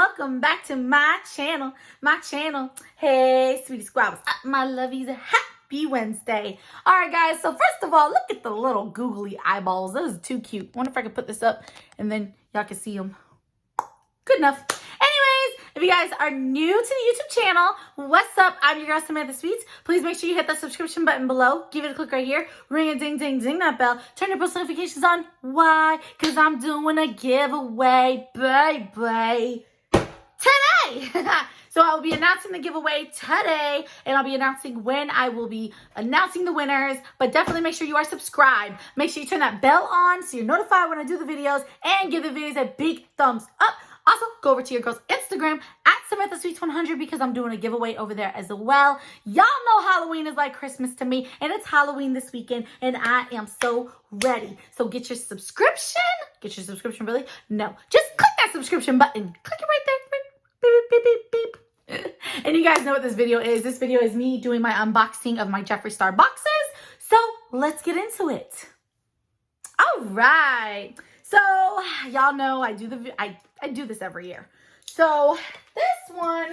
welcome back to my channel. Hey, sweetie squabbles, my lovies, happy Wednesday. All right, guys, so first of all, look at the little googly eyeballs. Those are too cute. I wonder if I could put this up and then y'all can see them. Good enough. Anyways, if you guys are new to the YouTube channel, what's up? I'm your girl, Samantha Sweets. Please make sure you hit that subscription button below. Give it a click right here. Ring a ding, ding, ding that bell. Turn your post notifications on. Why? Because I'm doing a giveaway, baby, today. So I will be announcing the giveaway today, and I'll be announcing when I will be announcing the winners, but definitely make sure you are subscribed. Make sure you turn that bell on so you're notified when I do the videos, and give the videos a big thumbs up. Also, go over to your girl's Instagram at Samantha Sweets 100 because I'm doing a giveaway over there as well. Y'all know Halloween is like Christmas to me, and it's Halloween this weekend, and I am so ready. So get your subscription. Get your subscription, really? No, just click that subscription button. Click it right there. Beep, beep, beep, beep. And you guys know what this video is. This video is me doing my unboxing of my Jeffree Star boxes. So let's get into it. All right. So y'all know I do this every year. So this one,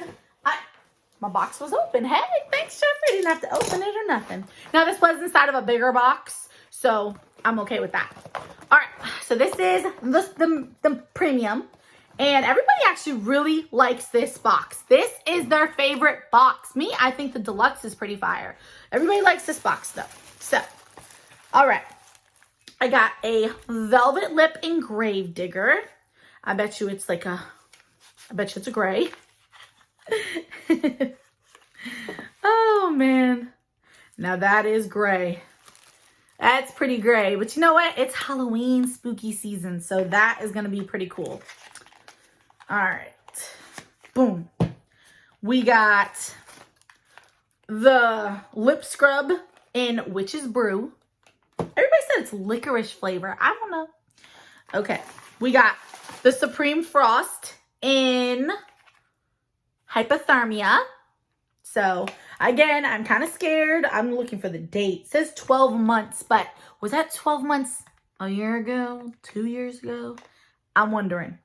my box was open. Hey, thanks, Jeffree. Didn't have to open it or nothing. Now this was inside of a bigger box, so I'm okay with that. All right. So this is the premium. And everybody actually really likes this box. This is their favorite box. Me, I think the deluxe is pretty fire. Everybody likes this box though. So, all right. I got a velvet lip engraved digger. I bet you it's like I bet you it's a gray. Oh man. Now that is gray. That's pretty gray. But you know what? It's Halloween spooky season. So that is going to be pretty cool. All right, boom. We got the lip scrub in Witch's Brew. Everybody said it's licorice flavor. I don't know. Okay, we got the Supreme Frost in Hypothermia. So, again, I'm kind of scared. I'm looking for the date. It says 12 months, but was that 12 months a year ago? 2 years ago? I'm wondering.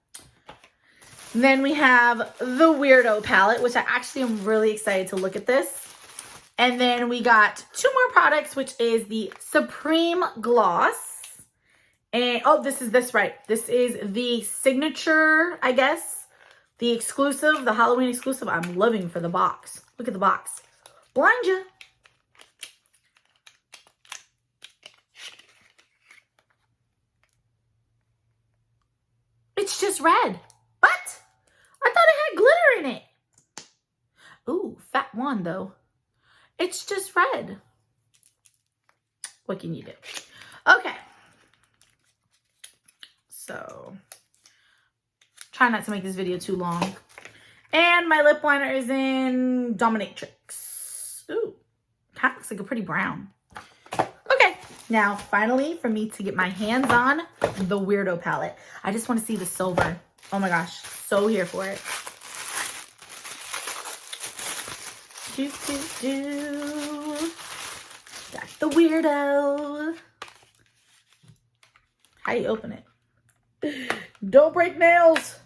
Then we have the Weirdo palette, which I actually am really excited to look at this. And then we got two more products, which is the Supreme Gloss. And, oh, this is the signature, I guess. The exclusive, the Halloween exclusive. I'm living for the box. Look at the box. Blind ya. It's just red. I thought it had glitter in it. Ooh, fat one though. It's just red. What can you do? Okay. So, try not to make this video too long. And my lip liner is in Dominatrix. Ooh, kind of looks like a pretty brown. Okay, now finally for me to get my hands on the Weirdo palette. I just want to see the silver. Oh my gosh, so here for it. Got the Weirdo. How do you open it? Don't break nails.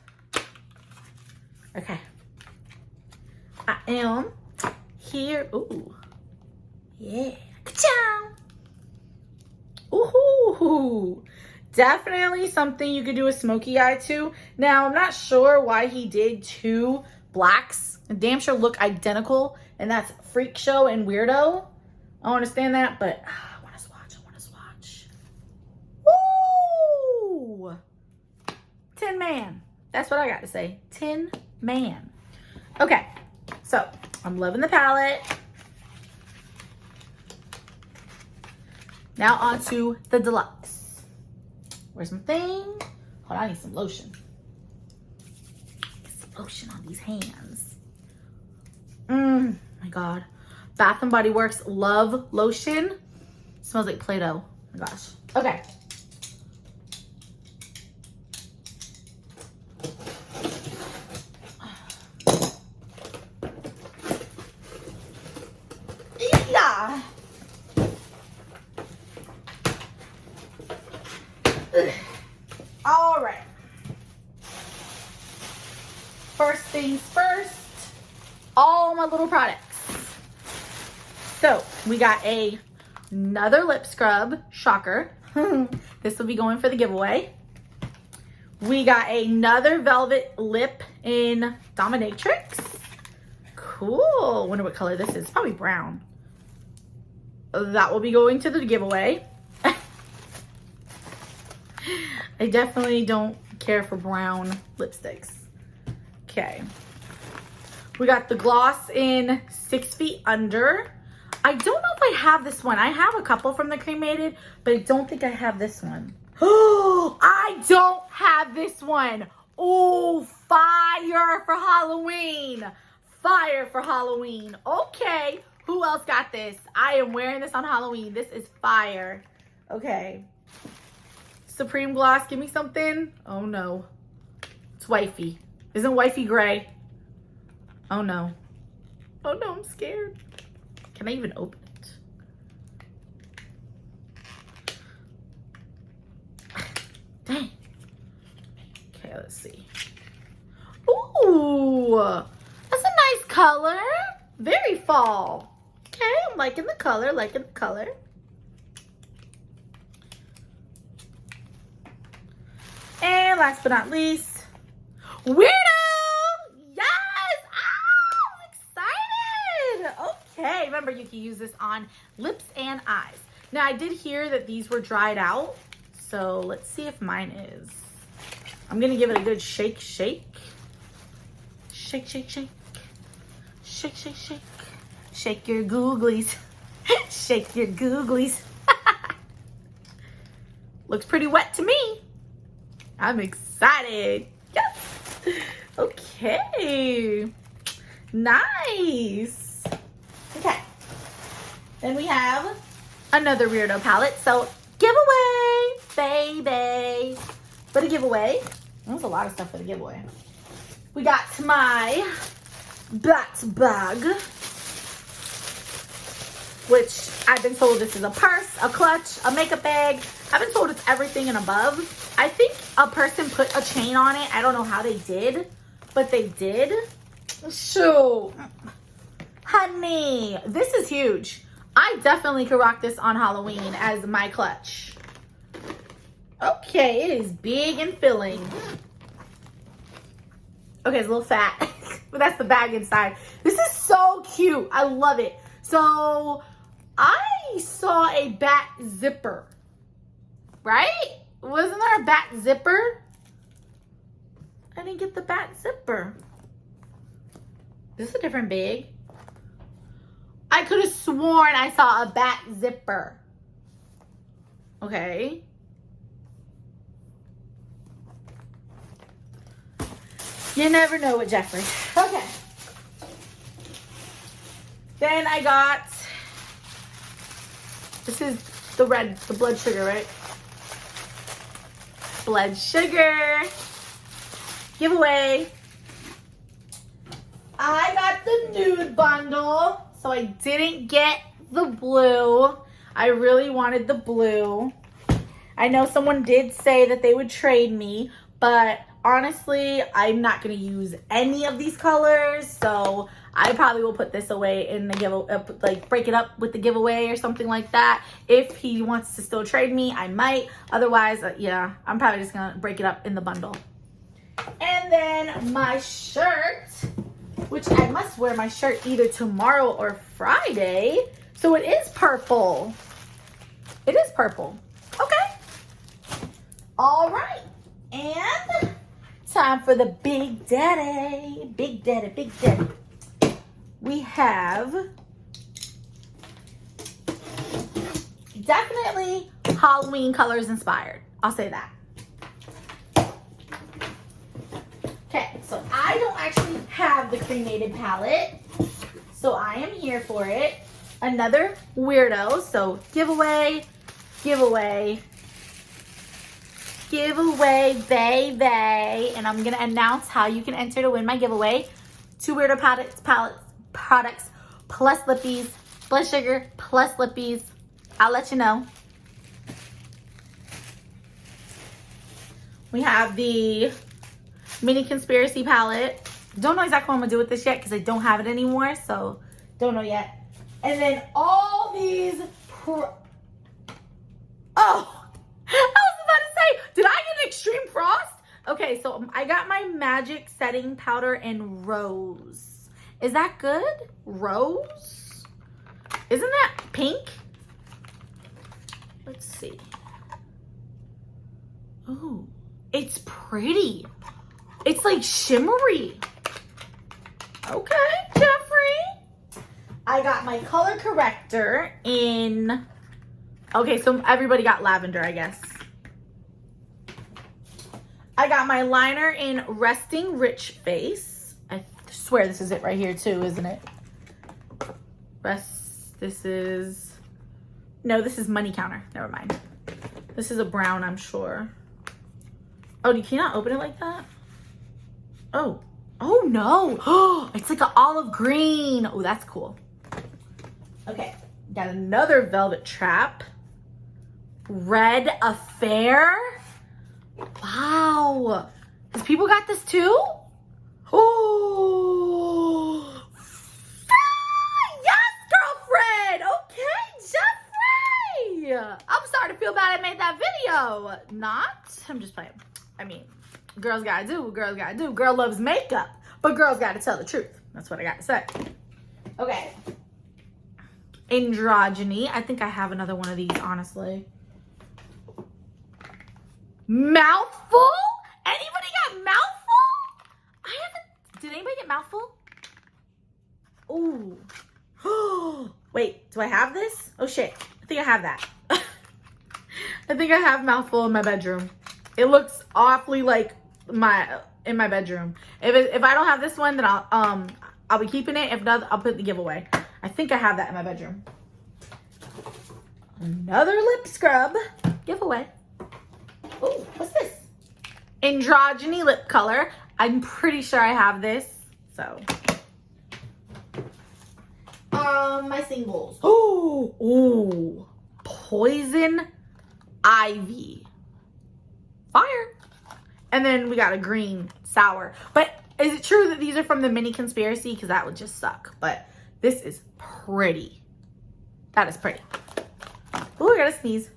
Okay. I am here. Ooh. Yeah. Ka-chow. Ooh. Definitely something you could do a smoky eye to. Now, I'm not sure why he did two blacks. Damn sure look identical. And that's Freak Show and Weirdo. I don't understand that, but I want to swatch. Woo! Tin Man. That's what I got to say. Tin Man. Okay. So, I'm loving the palette. Now on to the deluxe. Where's my thing? Hold on, I need some lotion. Get some lotion on these hands. My God. Bath and Body Works Love Lotion. Smells like Play-Doh. Oh my gosh. Okay. Yeah. All right. first things first, all my little products. So we got another lip scrub, shocker. This will be going for the giveaway. We got another velvet lip in Dominatrix. Cool. Wonder what color this is. Probably brown. That will be going to the giveaway. I definitely don't care for brown lipsticks. Okay. We got the gloss in 6 Feet Under. I don't know if I have this one. I have a couple from the Cremated, but I don't think I have this one. Oh, I don't have this one. Oh, fire for Halloween. Fire for Halloween. Okay. Who else got this? I am wearing this on Halloween. This is fire. Okay. Supreme Gloss, give me something. Oh no. It's wifey. Isn't wifey gray? Oh no. Oh no, I'm scared. Can I even open it? Dang. Okay, let's see. Ooh, that's a nice color. Very fall. Okay, I'm liking the color, liking the color. And last but not least, Weirdo! Yes! Ah, I'm excited! Okay, remember you can use this on lips and eyes. Now I did hear that these were dried out, so let's see if mine is. I'm gonna give it a good shake, shake. Shake, shake, shake. Shake, shake, shake. Shake your googlies. Shake your googlies. Looks pretty wet to me. I'm excited. Yes. Okay. Nice. Okay. Then we have another Weirdo palette. So giveaway, baby. For the giveaway. That was a lot of stuff for the giveaway. We got my bat bag, which I've been told this is a purse, a clutch, a makeup bag. I've been told it's everything and above. I think a person put a chain on it. I don't know how they did, but they did. So, honey, this is huge. I definitely could rock this on Halloween as my clutch. Okay, it is big and filling. Okay, it's a little fat, but that's the bag inside. This is so cute. I love it. So, I saw a bat zipper, right? Wasn't there a bat zipper? I didn't get the bat zipper. This is a different bag. I could have sworn I saw a bat zipper. Okay. You never know with Jeffree. Okay. Then I got, this is the red, the blood sugar, right? Blood sugar. Giveaway. I got the nude bundle, so I didn't get the blue. I really wanted the blue. I know someone did say that they would trade me, but honestly, I'm not going to use any of these colors, so I probably will put this away in the giveaway, like break it up with the giveaway or something like that. If he wants to still trade me, I might. Otherwise, yeah, I'm probably just going to break it up in the bundle. And then my shirt, which I must wear my shirt either tomorrow or Friday. So it is purple. It is purple. Okay. All right. And time for the Big Daddy. Big Daddy, Big Daddy. We have definitely Halloween colors inspired. I'll say that. Okay, so I don't actually have the cremated palette, so I am here for it. Another Weirdo, so giveaway, giveaway, giveaway, baby. And I'm gonna announce how you can enter to win my giveaway. 2 Weirdo products plus lippies, blood sugar plus lippies. I'll let you know. We have the Mini Conspiracy palette. Don't know exactly what I'm gonna do with this yet because I don't have it anymore, so don't know yet. And then all these oh, I was about to say, did I get an extreme frost? Okay, so I got my magic setting powder in rose. Is that good? Rose? Isn't that pink? Let's see. Oh, it's pretty. It's like shimmery. Okay, Jeffree. I got my color corrector in, okay, so everybody got lavender, I guess. I got my liner in Resting Rich Face. I swear this is it right here too, isn't it? This is, no, this is Money Counter. Never mind. This is a brown, I'm sure. Oh, you cannot open it like that? Oh. Oh no. Oh, it's like an olive green. Oh, that's cool. Okay. Got another velvet trap. Red Affair. Wow. Because people got this too? Oh. Yes, girlfriend. Okay, Jeffree. I'm starting to feel bad I made that video. Not. I'm just playing. I mean, girls gotta do what girls gotta do. Girl loves makeup, but girls gotta tell the truth. That's what I gotta say. Okay. Androgyny. I think I have another one of these, honestly. Mouthful? Anybody got mouthful? I haven't. Did anybody get mouthful? Ooh. Wait, do I have this? Oh shit. I think I have that. I think I have mouthful in my bedroom. It looks awfully like in my bedroom. If I don't have this one, then I'll be keeping it. If not, I'll put the giveaway. I think I have that in my bedroom. Another lip scrub giveaway. Oh, what's this? Androgyny lip color. I'm pretty sure I have this. So, my singles. Oh, Poison Ivy. Fire. And then we got a green sour. But is it true that these are from the mini conspiracy? Because that would just suck. But this is pretty. That is pretty. Oh, I gotta sneeze.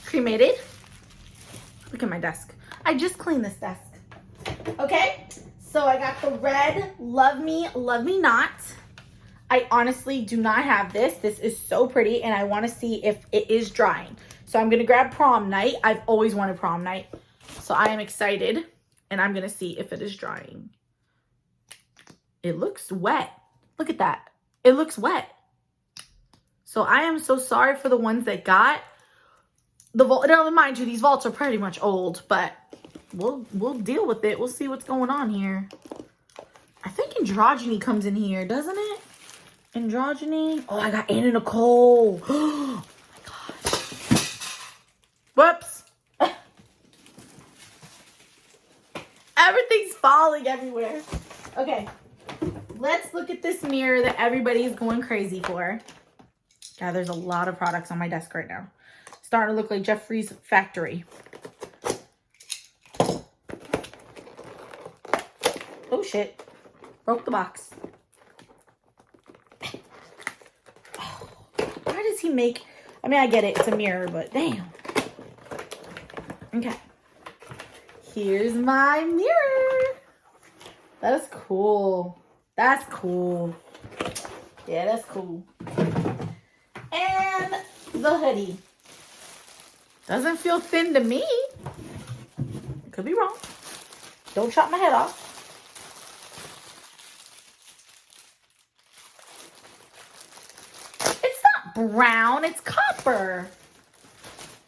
Cremated. Look at my desk. I just cleaned this desk. Okay, so I got the red Love Me Not. I honestly do not have this. This is so pretty, and I want to see if it is drying. So I'm going to grab Prom Night. I've always wanted Prom Night. So I am excited, and I'm going to see if it is drying. It looks wet. Look at that. It looks wet. So I am so sorry for the ones that got the vault. Now, mind you, these vaults are pretty much old, but we'll deal with it. We'll see what's going on here. I think Androgyny comes in here, doesn't it? Androgyny. Oh, I got Anna Nicole. Oh my gosh. Whoops. Everything's falling everywhere. Okay. Let's look at this mirror that everybody's going crazy for. God, there's a lot of products on my desk right now. Starting to look like Jeffree's factory. Oh shit. Broke the box. Oh, why does he make... I mean, I get it. It's a mirror, but damn. Okay. Here's my mirror. That is cool. That's cool. Yeah, that's cool. And the hoodie. Doesn't feel thin to me. Could be wrong. Don't chop my head off. It's not brown, it's copper.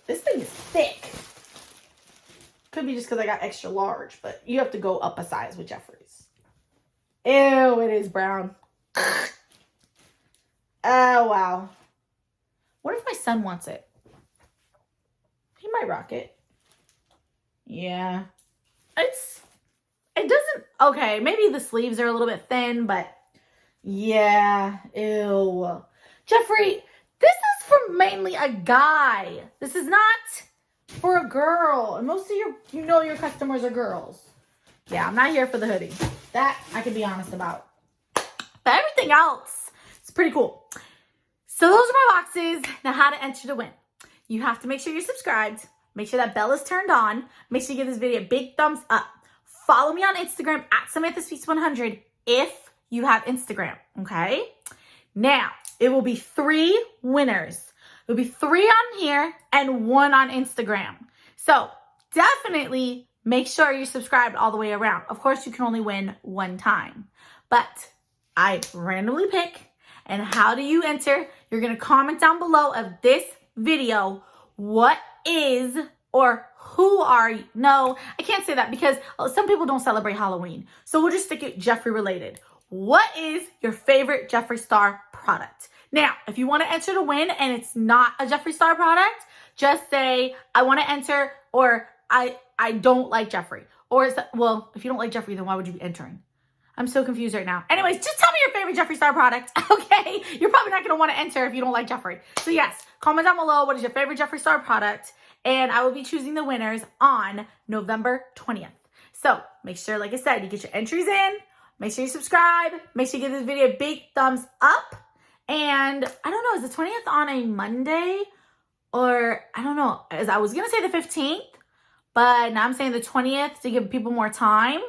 This thing is thick. Could be just because I got extra large, but you have to go up a size with Jeffree's. Ew, it is brown. Oh, wow. What if my son wants it? He might rock it. Yeah. It doesn't, okay, maybe the sleeves are a little bit thin, but yeah, ew. Jeffree, this is for mainly a guy. This is not for a girl. And most of your customers are girls. Yeah, I'm not here for the hoodie. That I can be honest about. But everything else is pretty cool. So those are my boxes. Now how to enter to win. You have to make sure you're subscribed. Make sure that bell is turned on. Make sure you give this video a big thumbs up. Follow me on Instagram at SamanthaSweets100 if you have Instagram, okay? Now, it will be 3 winners. It will be 3 on here and 1 on Instagram. So definitely make sure you're subscribed all the way around. Of course, you can only win 1 time, but I randomly pick. And how do you enter? You're going to comment down below of this video, what is or who are you? No, I can't say that because some people don't celebrate Halloween. So we'll just stick it Jeffree related. What is your favorite Jeffree Star product? Now, if you want to enter to win and it's not a Jeffree Star product, just say, I want to enter, or I don't like Jeffree. Or, well, if you don't like Jeffree, then why would you be entering? I'm so confused right now. Anyways, just tell me your favorite Jeffree Star product, okay? You're probably not going to want to enter if you don't like Jeffree. So yes, comment down below what is your favorite Jeffree Star product, and I will be choosing the winners on November 20th. So make sure, like I said, you get your entries in. Make sure you subscribe. Make sure you give this video a big thumbs up. And I don't know, is the 20th on a Monday? Or I don't know. As I was going to say the 15th, but now I'm saying the 20th to give people more time.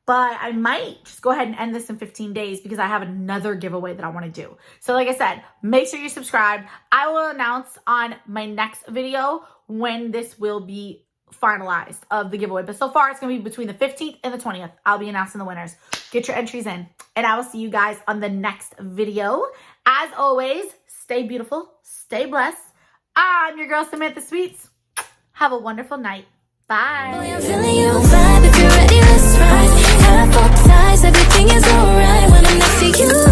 But I might just go ahead and end this in 15 days because I have another giveaway that I want to do. So like I said, make sure you subscribe. I will announce on my next video when this will be finalized of the giveaway. But so far, it's going to be between the 15th and the 20th. I'll be announcing the winners. Get your entries in. And I will see you guys on the next video. As always, stay beautiful. Stay blessed. I'm your girl, Samantha Sweets. Have a wonderful night. Bye. I'm feeling you vibe. If you're ready, let's ride. Got both sides, everything is alright when I'm next to you.